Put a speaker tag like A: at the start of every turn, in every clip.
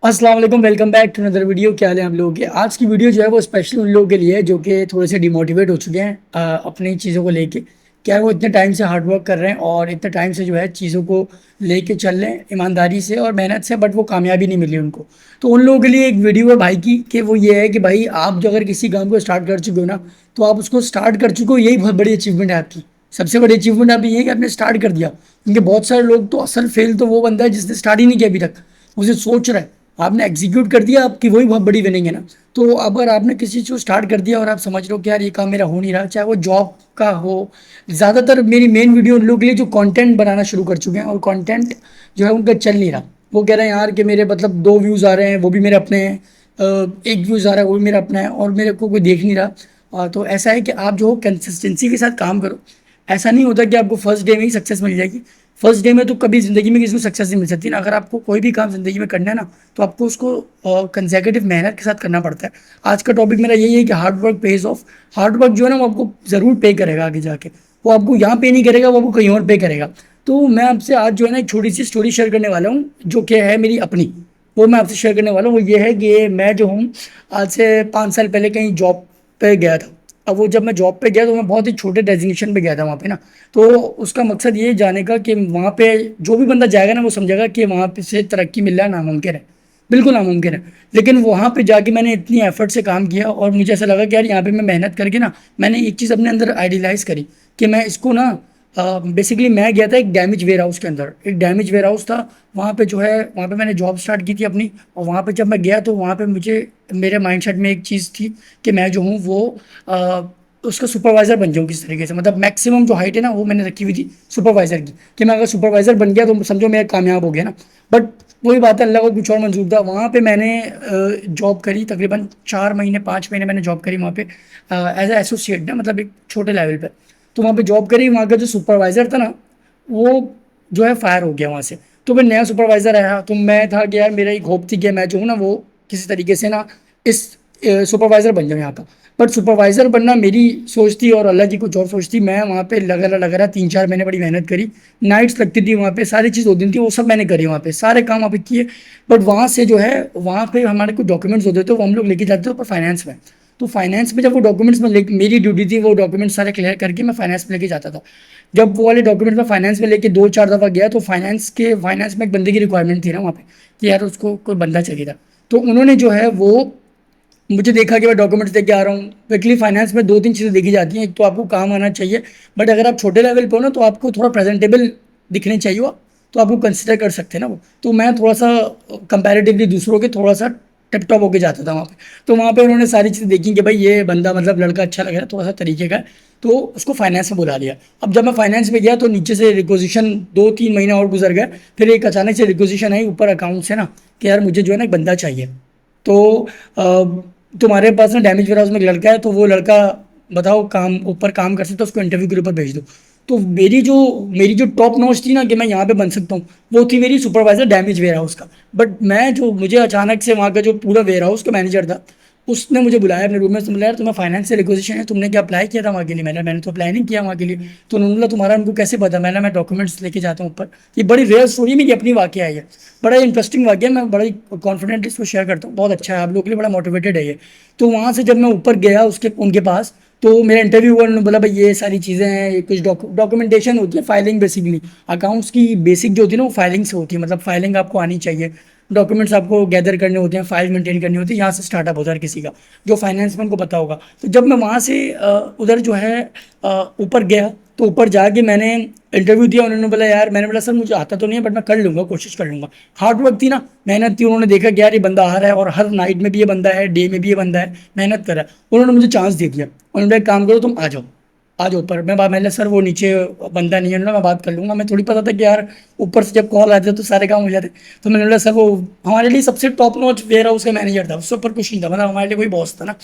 A: अस्सलाम वालेकुम, welcome back to another video. क्या हाल है आप लोगों के। आज की वीडियो जो है वो स्पेशल उन लोगों के लिए है जो कि थोड़े से डिमोटिवेट हो चुके हैं अपनी चीज़ों को लेके। क्या है वो इतने टाइम से हार्ड वर्क कर रहे हैं और इतने टाइम से जो है चीज़ों को लेके चल रहे हैं ईमानदारी से और मेहनत से, बट वो कामयाबी नहीं मिली उनको। तो उन लोगों के लिए एक वीडियो है भाई की कि वो ये है कि भाई आप जो अगर किसी काम को स्टार्ट कर चुके हो ना, तो आप उसको स्टार्ट कर चुके हो, यही बहुत बड़ी अचीवमेंट है आपकी। सबसे बड़ी अचीवमेंट आपकी ये है कि आपने स्टार्ट कर दिया। क्योंकि बहुत सारे लोग तो असल फेल तो वो बंदा है जिसने स्टार्ट ही नहीं किया अभी तक, उसे सोच रहा है। आपने एग्जीक्यूट कर दिया, आपकी वही बहुत बड़ी विनिंग है ना। तो अगर आपने किसी चीज़ को स्टार्ट कर दिया और आप समझ रहे हो कि यार ये काम मेरा हो नहीं रहा, चाहे वो जॉब का हो। ज़्यादातर मेरी मेन वीडियो उन लोगों के लिए जो कंटेंट बनाना शुरू कर चुके हैं और कंटेंट जो है उनका चल नहीं रहा। वो कह रहे हैं यार कि मेरे मतलब 2 व्यूज़ आ रहे हैं, वो भी मेरे अपने हैं। 1 व्यूज़ आ रहा है, वो भी मेरा अपना है, और मेरे को कोई देख नहीं रहा। तो ऐसा है कि आप जो कंसिस्टेंसी के साथ काम करो। ऐसा नहीं होता कि आपको फर्स्ट डे में ही सक्सेस मिल जाएगी। फर्स्ट डे में तो कभी ज़िंदगी में किसी को सक्सेस नहीं मिल सकती ना। अगर आपको कोई भी काम ज़िंदगी में करना है ना, तो आपको उसको कंसेक्यूटिव मेहनत के साथ करना पड़ता है। आज का टॉपिक मेरा यही है कि hard work page of. Hard work जो है ना वो आपको ज़रूर पे करेगा आगे जाके। वो आपको यहाँ पे नहीं करेगा, वो आपको कहीं और पे करेगा। तो मैं आपसे आज जो है ना एक छोटी सी स्टोरी शेयर करने वाला हूँ जो कि है मेरी अपनी। वो मैं आपसे शेयर करने वाला हूँ। वो ये है कि मैं जो हूँ आज से 5 साल पहले कहीं जॉब पे गया था। अब वो जब मैं जॉब पे गया तो मैं बहुत ही छोटे डेजिग्नेशन पे गया था वहाँ पे ना। तो उसका मकसद ये जाने का कि वहाँ पे जो भी बंदा जाएगा ना वो समझेगा कि वहाँ पे से तरक्की मिलना नामुमकिन है। बिल्कुल नामुमकिन है। लेकिन वहाँ पे जाके मैंने इतनी एफर्ट से काम किया और मुझे ऐसा लगा कि यार यहाँ पे मैं मेहनत करके ना, मैंने एक चीज़ अपने अंदर आइडियलाइज़ करी कि मैं इसको ना, बेसिकली मैं गया था एक डैमेज वेयर हाउस के अंदर। एक डैमेज वेयर हाउस था वहाँ पे, जो है वहाँ पे मैंने जॉब स्टार्ट की थी अपनी। और वहाँ पे जब मैं गया तो वहाँ पे मुझे, मेरे माइंडसेट में एक चीज़ थी कि मैं जो हूँ वो अ, उसका सुपरवाइज़र बन जाऊँ किस तरीके से। मतलब मैक्सिमम जो हाइट है ना वो मैंने रखी हुई थी सुपरवाइज़र की, कि मैं अगर सुपरवाइज़र बन गया तो समझो मैं कामयाब हो गया ना। बट वही बात है, अल्लाह को कुछ और मंजूर था। वहाँ पे मैंने जॉब करी तकरीबन 4 महीने 5 महीने मैंने जॉब करी वहाँ पे एज ए एसोसिएट ना, मतलब एक छोटे लेवल पे। तो वहाँ पे जॉब करी। वहाँ का जो सुपरवाइज़र था ना, वो जो है फायर हो गया वहाँ से। तो फिर नया सुपरवाइज़र आया तो मैं था कि यार मेरा एक होप थी कि मैं जो हूँ ना वो किसी तरीके से ना इस सुपरवाइज़र बन जाऊँ यहाँ का। बट सुपरवाइज़र बनना मेरी सोच थी और अल्लाह की कुछ और सोच थी। मैं वहाँ पे लगा रहा 3-4 महीने बड़ी मेहनत करी। नाइट्स लगती थी वहाँ पे, सारी चीज़ होती थी, वो सब मैंने करी वहाँ पे, सारे काम वहाँ पे किए। बट वहाँ से जो है वहाँ पे हमारे कुछ डॉक्यूमेंट्स होते थे वो हम लोग लेके जाते थे ऊपर फाइनेंस में। तो फाइनेंस में जब वो डॉक्यूमेंट्स में मेरी ड्यूटी थी वो डॉक्यूमेंट्स सारे क्लियर करके मैं फाइनेंस में लेके जाता था। जब वो वाले डॉक्यूमेंट्स में फाइनेंस में लेके 2-4 दफ़ा गया तो फाइनेंस में एक बंदे की रिक्वायरमेंट थी ना वहाँ पे, कि यार उसको कोई बंदा चाहिए था। तो उन्होंने जो है वो मुझे देखा कि मैं डॉक्यूमेंट्स लेके आ रहा हूँ। एक्चुअली फाइनेंस में 2-3 चीज़ें देखी जाती हैं। एक तो आपको काम आना चाहिए, बट अगर आप छोटे लेवल पे हो ना तो आपको थोड़ा प्रेजेंटेबल दिखने चाहिए वो। तो आपको कंसिडर कर सकते हैं ना वो। तो मैं थोड़ा सा कंपैरेटिवली दूसरों के थोड़ा सा टिप टॉप होके जाता था वहाँ पे। तो वहाँ पे उन्होंने सारी चीज़ें देखी कि भाई ये बंदा मतलब लड़का अच्छा लग रहा है, थोड़ा सा तरीके का है। तो उसको फाइनेंस में बुला लिया। अब जब मैं फाइनेंस में गया तो नीचे से रिक्वेजिशन 2-3 महीने और गुजर गए। फिर एक अचानक से रिक्वेजिशन आई ऊपर अकाउंट से ना, कि यार मुझे जो है ना एक बंदा चाहिए। तो तुम्हारे पास ना डैमेज वेयर हाउस में एक लड़का है, तो वो लड़का बताओ काम ऊपर काम कर सकता है, उसको इंटरव्यू के ऊपर भेज दो। तो मेरी जो टॉप नॉच थी ना कि मैं यहाँ पे बन सकता हूँ, वो थी मेरी सुपरवाइजर डैमेज वेयर हाउस का। बट मैं जो मुझे अचानक से वहाँ का जो पूरा वेयर हाउस का मैनेजर था, उसने मुझे बुलाया अपने रूम में से। बोला यार तुम्हें फाइनेंस से रिक्वेजिशन है, तुमने क्या अप्लाई किया था वहाँ के लिए? मैंने तो अप्लाई नहीं किया वहाँ के लिए। तो उन्होंने बोला तुम्हारा उनको कैसे पता? मैं डॉक्यूमेंट्स लेके जाता हूँ ऊपर। ये बड़ी रेयर स्टोरी मेरी अपनी वाकया है ये। बड़ा इंटरेस्टिंग वाकया, मैं बड़ा ही कॉन्फिडेंट इसको शेयर करता हूँ। बहुत अच्छा है, आप लोगों के लिए बड़ा मोटिवेटेड है ये। तो वहाँ से जब मैं ऊपर गया उसके उनके पास, तो मेरा इंटरव्यू हुआ। उन्होंने बोला भाई ये सारी चीज़ें हैं, ये कुछ डॉक्यूमेंटेशन होती है, फाइलिंग बेसिकली। अकाउंट्स की बेसिक जो होती है ना वो फाइलिंग से होती है, मतलब फाइलिंग आपको आनी चाहिए। डॉक्यूमेंट्स आपको गैदर करने होते हैं, फाइल मेंटेन करनी होती है। यहाँ से स्टार्टअप होता है हर किसी का, जो फाइनेंस में उनको पता होगा। तो जब मैं वहाँ से उधर जो है ऊपर गया, तो ऊपर जाके मैंने इंटरव्यू दिया। उन्होंने बोला यार, मैंने बोला सर मुझे आता तो नहीं है बट मैं कर लूँगा, कोशिश कर लूँगा। हार्ड वर्क थी ना, मेहनत थी। उन्होंने देखा कि यार ये बंदा आ रहा है और हर नाइट में भी ये बंदा है, डे में भी ये बंदा है, मेहनत कर रहा है। उन्होंने मुझे चांस दे दिया। उन्होंने बोला एक काम करो तुम आ जाओ, आ जाओ ऊपर। मैंने सर वो नीचे बंदा नहीं है ना, मैं बात कर लूँगा। मैं थोड़ी पता था कि यार ऊपर से जब कॉल आते तो सारे काम हो जाते। तो मैंने बोला सर वो हमारे लिए सबसे टॉप नॉच वेयर हाउस का मैनेजर था, उससे ऊपर कुछ नहीं था, मतलब हमारे लिए कोई बॉस था ना।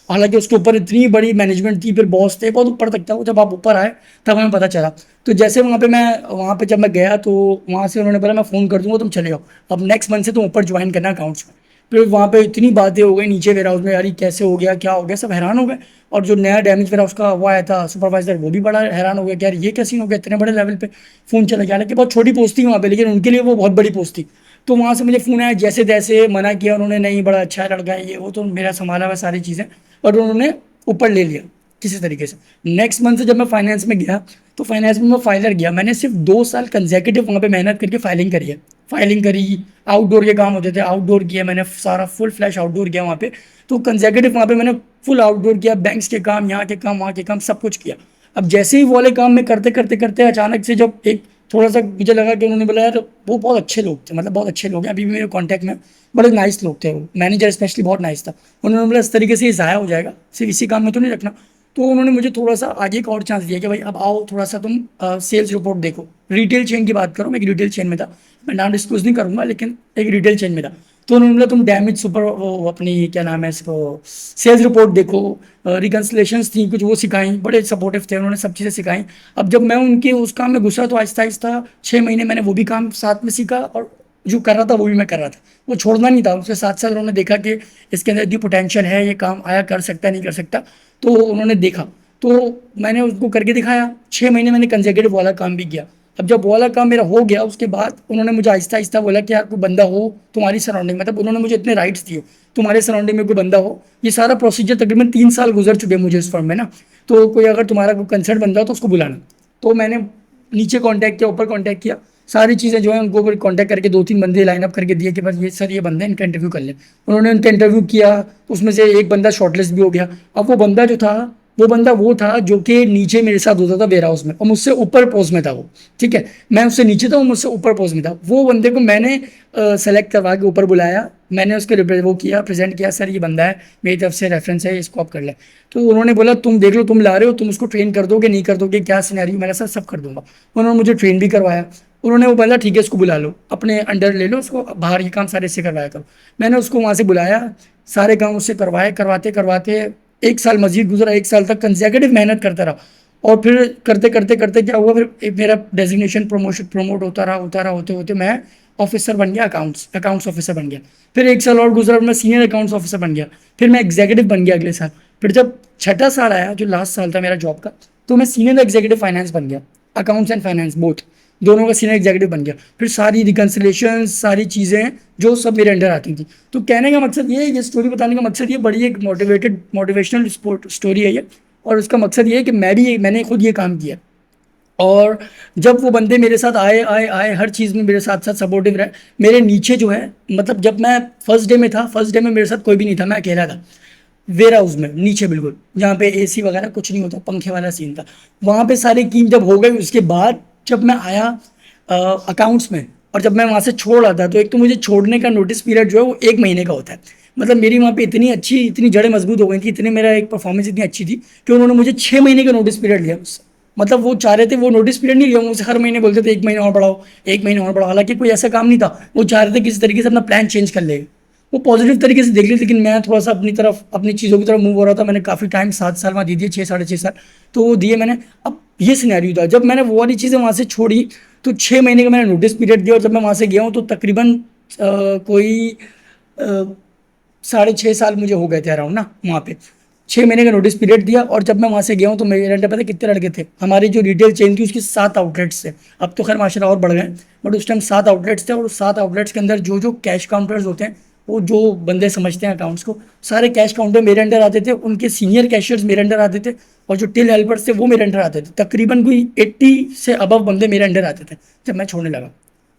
A: हालांकि उसके ऊपर इतनी बड़ी मैनेजमेंट थी, फिर बॉस थे, बहुत ऊपर तक था वो। जब आप ऊपर आए तब हमें पता चला। तो जैसे वहाँ पे जब मैं गया तो वहाँ से उन्होंने बोला मैं फ़ोन कर दूंगा, तुम चले जाओ, अब नेक्स्ट मंथ से तुम ऊपर ज्वाइन करना अकाउंट्स में। फिर वहाँ पे इतनी बातें हो गई नीचे वेयर हाउस में, यार ये कैसे हो गया, क्या हो गया, सब हैरान हो गए। और जो नया डैमेज वेयर हाउस का वो आया था सुपरवाइजर, वो भी बड़ा हैरान हो गया कि यार ये कैसे हो गया, इतने बड़े लेवल पे फ़ोन चला गया। हालांकि बहुत छोटी पोस्ट थी वहाँ पे, लेकिन उनके लिए वो बहुत बड़ी पोस्ट थी। तो वहाँ से मुझे फ़ोन आया, जैसे तैसे मना किया उन्होंने, नहीं बड़ा अच्छा है लड़का है ये वो, तो मेरा संभाला हुआ सारी चीज़ें, और उन्होंने ऊपर ले लिया किसी तरीके से। नेक्स्ट मंथ से जब मैं फाइनेंस में गया, तो फाइनेंस में मैं फाइलर गया, मैंने सिर्फ 2 साल कंजेक्यूटिव वहाँ पे मेहनत करके फाइलिंग करी है। फाइलिंग करी, आउटडोर के काम होते थे आउटडोर किया मैंने, सारा फुल फ्लैश आउटडोर किया वहाँ पे। तो कंजेक्यूटिव वहाँ पे मैंने फुल आउटडोर किया, बैंक्स के काम, यहाँ के काम, वहाँ के काम, सब कुछ किया। अब जैसे ही वो वाले काम में करते करते करते अचानक से जब एक थोड़ा सा मुझे लगा कि उन्होंने बोला यार, वो बहुत अच्छे लोग थे, मतलब बहुत अच्छे लोग हैं, अभी भी मेरे कॉन्टैक्ट में, बड़े नाइस लोग थे, वो मैनेजर स्पेशली बहुत नाइस था। उन्होंने बोला इस तरीके से ये ज़ाया हो जाएगा, सिर्फ इसी काम में तो नहीं रखना। तो उन्होंने मुझे थोड़ा सा आगे एक और चांस दिया कि भाई अब आओ थोड़ा सा तुम सेल्स रिपोर्ट देखो। रिटेल चेन की बात करो, मैं एक रिटेल चेन में था, मैं नाम डिस्क्लोज नहीं करूँगा, लेकिन एक रिटेल चेन में था। तो उन्होंने बोला तुम डैमेज सुपर वो अपनी क्या नाम है इसको, सेल्स रिपोर्ट देखो, रिकन्सलेशंस थी कुछ वो सिखाई, बड़े सपोर्टिव थे, उन्होंने सब चीज़ें सिखाई। अब जब मैं उनके उस काम में घुसा, तो आहिस्ता आहिस्ता 6 महीने मैंने वो भी काम साथ में सीखा, और जो कर रहा था वो भी मैं कर रहा था, वो छोड़ना नहीं था। उसके साथ साथ उन्होंने देखा कि इसके अंदर इतनी पोटेंशियल है, ये काम आया कर सकता है नहीं कर सकता, तो उन्होंने देखा, तो मैंने उसको करके दिखाया। 6 महीने मैंने कंसेक्यूटिव वाला काम भी किया। अब जब वो वाला काम मेरा हो गया, उसके बाद उन्होंने मुझे आहिस्ता आहिस्ता बोला कि यार कोई बंदा हो तुम्हारी सराउंडिंग, मतलब उन्होंने मुझे इतने राइट्स दिए, तुम्हारे सराउंडिंग में कोई बंदा हो। ये सारा प्रोसीजर तकरीबन 3 साल गुजर चुके हैं मुझे इस फर्म में ना, तो कोई अगर तुम्हारा कोई कंसर्न बंदा हो तो उसको बुलाना। तो मैंने नीचे कांटेक्ट किया, ऊपर कांटेक्ट किया, सारी चीज़ें जो है उनको कांटेक्ट करके 2-3 बंदे लाइन अप करके दिए कि बस ये सर ये बंदा है, इनका इंटरव्यू कर ले। उन्होंने उनका इंटरव्यू किया, उसमें से एक बंदा शॉर्टलिस्ट भी हो गया। अब वो बंदा जो था, वो बंदा वो था जो कि नीचे मेरे साथ होता था वेयर हाउस में, और मुझसे ऊपर पोस्ट में था वो, ठीक है, मैं उससे नीचे था, वो मुझसे ऊपर पोस्ट में था। वो बंदे को मैंने सेलेक्ट करवा के ऊपर बुलाया, मैंने उसके वो किया, प्रेजेंट किया, सर ये बंदा है, मेरी तरफ से रेफरेंस है, इसको आप कर ले। तो उन्होंने बोला तुम देख लो, तुम ला रहे हो, तुम उसको ट्रेन कर दोगे नहीं कर दोगे, क्या सिनेरियो, मैंने सर सब कर दूंगा। उन्होंने मुझे ट्रेन भी करवाया। उन्होंने वो बोला ठीक है इसको बुला लो, अपने अंडर ले लो उसको, बाहर ये काम सारे इससे करवाया करो। मैंने उसको वहाँ से बुलाया, सारे काम उससे करवाए, करवाते करवाते 1 साल मजीद गुजरा, 1 साल तक कंसेक्यूटिव मेहनत करता रहा। और फिर करते करते करते क्या हुआ, फिर मेरा डेजिग्नेशन प्रमोट होता रहा, होते होते मैं ऑफिसर बन गया, अकाउंट्स ऑफिसर बन गया। फिर 1 साल और गुजरा, मैं सीनियर अकाउंट्स ऑफिसर बन गया। फिर मैं एग्जीक्यूटिव बन गया अगले साल। फिर जब छठा साल आया, जो लास्ट साल था मेरा जॉब का, तो मैं सीनियर एग्जीक्यूटिव फाइनेंस बन गया, अकाउंट्स एंड फाइनेंस बोथ, दोनों का सीनियर एग्जीक्यूटिव बन गया। फिर सारी रिकन्सिलेशन, सारी चीज़ें जो सब मेरे अंडर आती थी। तो कहने का मकसद ये स्टोरी बताने का मकसद ये, बड़ी एक मोटिवेशनल स्टोरी है ये, और उसका मकसद ये है कि मैंने खुद ये काम किया। और जब वो बंदे मेरे साथ आए आए आए, हर चीज़ में मेरे साथ साथ सपोर्टिव रहे। मेरे नीचे जो है, मतलब जब मैं फर्स्ट डे में था, फर्स्ट डे में मेरे साथ कोई भी नहीं था, मैं अकेला था वेयर हाउस में नीचे, बिल्कुल जहाँ पे एसी वगैरह कुछ नहीं होता, पंखे वाला सीन था। वहाँ पे सारी कीम जब हो गई, उसके बाद जब मैं आया अकाउंट्स में, और जब मैं वहाँ से छोड़ रहा था, तो एक तो मुझे छोड़ने का नोटिस पीरियड जो है वो 1 महीने का होता है। मतलब मेरी वहाँ पे इतनी जड़ें मजबूत हो गई थी, इतनी मेरा एक परफॉर्मेंस इतनी अच्छी थी कि उन्होंने मुझे 6 महीने का नोटिस पीरियड लिया मुझसे। मतलब वो चाह रहे थे, वो नोटिस पीरियड नहीं लिया मुझसे, हर महीने बोलते थे 1 महीना और बढ़ाओ, 1 महीना और बढ़ाओ। हालांकि कोई ऐसा काम नहीं था, वो चाह रहे थे किसी तरीके से अपना प्लान चेंज कर ले, वो पॉजिटिव तरीके से देख ली। लेकिन मैं थोड़ा सा अपनी तरफ, अपनी चीज़ों की तरफ मूव हो रहा था। मैंने काफ़ी टाइम 7 साल वहाँ दे दिए, 6 साढ़े 6 साल तो वो दिए मैंने। अब ये सिनेरियो था, जब मैंने वो वाली चीज़ें वहाँ से छोड़ी, तो 6 महीने का मैंने नोटिस पीरियड दिया। और जब मैं वहाँ से गया हूँ, तो तकरीबन कोई 6.5 साल मुझे हो गए थे अराउंड ना वहाँ पे। 6 महीने का नोटिस पीरियड दिया, और जब मैं वहाँ से गया हूँ, तो मेरे अंडर पता है कितने लड़के थे। हमारी जो रिटेल चेन थी उसकी 7 आउटलेट्स थे, अब तो खैर माशाल्लाह और बढ़ गए, बट उस टाइम 7 आउटलेट्स थे। और 7 आउटलेट्स के अंदर जो जो कैश काउंटर्स होते हैं, वो जो बंदे समझते हैं अकाउंट्स को, सारे कैश काउंटर मेरे अंडर आते थे, उनके सीनियर कैशियर्स मेरे अंडर आते थे, और जो टिल हेल्पर्स थे वो मेरे अंडर आते थे। तकरीबन कोई 80 से अबव बंदे मेरे अंडर आते थे जब मैं छोड़ने लगा।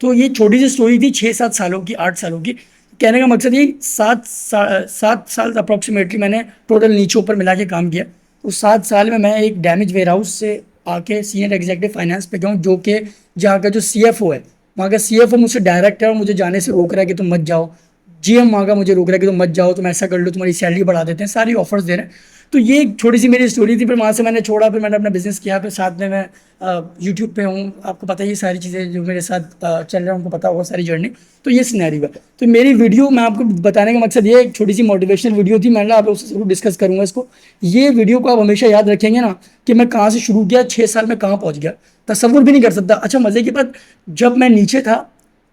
A: तो ये छोटी सी स्टोरी थी, 6-7 सालों की, 8 सालों की। कहने का मकसद ये 7 साल अप्रॉक्सीमेटली मैंने टोटल नीचे ऊपर मिला के काम किया। तो 7 साल में मैं एक डैमेज वेयर हाउस से आके सीनियर एग्जीक्यूटिव फाइनेंस पे गया हूँ, जो कि जहाँ का जो CFO है, वहाँ का CFO मुझसे डायरेक्ट है, और मुझे जाने से रोक रहा है कि तुम मत जाओ। GM वहाँ का मुझे रोक रहा है कि तुम मत जाओ, तुम ऐसा कर लो, तुम्हारी सैलरी बढ़ा देते हैं, सारी ऑफर्स दे रहे हैं। तो ये एक छोटी सी मेरी स्टोरी थी। फिर वहाँ से मैंने छोड़ा, फिर मैंने अपना बिजनेस किया, फिर साथ में मैं यूट्यूब पे हूँ, आपको पता है ये सारी चीज़ें जो मेरे साथ चल रहा है, उनको पता होगा सारी जर्नी। तो ये सिनेरियो है। तो मेरी वीडियो मैं आपको बताने का मकसद ये एक छोटी सी मोटिवेशनल वीडियो थी, मैंने आप लोगों से जरूर डिस्कस करूँगा इसको। ये वीडियो को आप हमेशा याद रखेंगे ना, कि मैं कहाँ से शुरू किया, 6 साल में कहाँ पहुँच गया, तसव्वुर भी नहीं कर सकता। अच्छा, मज़े की बात, जब मैं नीचे था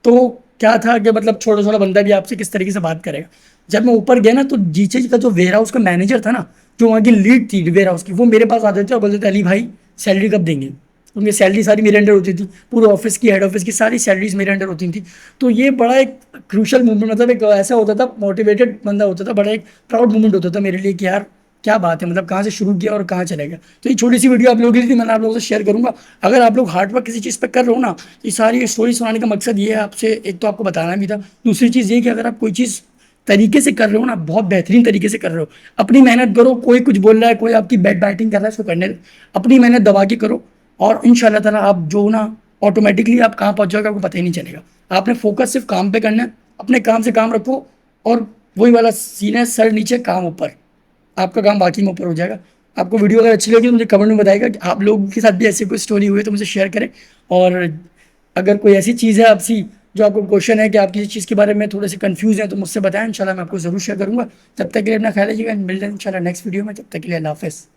A: तो क्या था कि मतलब छोटा छोटा बंदा भी आपसे किस तरीके से बात करेगा। जब मैं ऊपर गया ना, तो नीचे का जो वेयर हाउस का मैनेजर था ना, जो वहाँ की लीड थी वेयर हाउस की, वो मेरे पास आते थे और बोलते थे अली भाई सैलरी कब देंगे। उनकी सैलरी सारी मेरे अंडर होती थी, पूरे ऑफिस की, हेड ऑफिस की सारी सैलरीज मेरे अंडर होती थी। तो ये बड़ा एक क्रूशल मूवमेंट, मतलब एक ऐसा होता था, मोटिवेटेड बंदा होता था, बड़ा एक प्राउड मूवमेंट होता था मेरे लिए कि यार क्या बात है, मतलब कहाँ से शुरू किया और कहाँ चलेगा। तो ये छोटी सी वीडियो आप लोगों के लिए थी, मैंने आप लोगों से शेयर करूंगा। अगर आप लोग हार्ड वर्क किसी चीज़ पर कर रहे हो ना, तो ये सारी स्टोरी सुनाने का मकसद ये है आपसे, एक तो आपको बताना भी था, दूसरी चीज़ ये कि अगर आप कोई चीज़ तरीके से कर रहे हो ना, बहुत बेहतरीन तरीके से कर रहे हो, अपनी मेहनत करो, कोई कुछ बोल रहा है, कोई आपकी बैट बैटिंग कर रहा है, उसको करने दो, अपनी मेहनत दबा के करो, और इंशाल्लाह ताला आप जो ना ऑटोमेटिकली आप कहाँ पहुँच जाओगे आपको पता ही नहीं चलेगा। आपने फोकस सिर्फ काम पे करना है, अपने काम से काम रखो, और वही वाला सीन है, सर नीचे काम ऊपर, आपका काम बाकी में ऊपर हो जाएगा। आपको वीडियो अगर अच्छी लगी तो मुझे कमेंट में बताइएगा कि आप लोगों के साथ भी ऐसी कोई स्टोरी हुई है तो मुझे शेयर करें। और अगर कोई ऐसी चीज़ है आपसी जो आपको क्वेश्चन है कि आप किसी चीज़ के बारे में थोड़े से कंफ्यूज हैं तो मुझसे बताएं, इंशाल्लाह मैं आपको ज़रूर शेयर करूँगा। तब तक के लिए अपना ख्याल रखिएगा, मिलते हैं इंशाल्लाह नेक्स्ट वीडियो में, तब तक के लिए अल्लाह हाफ़िज़।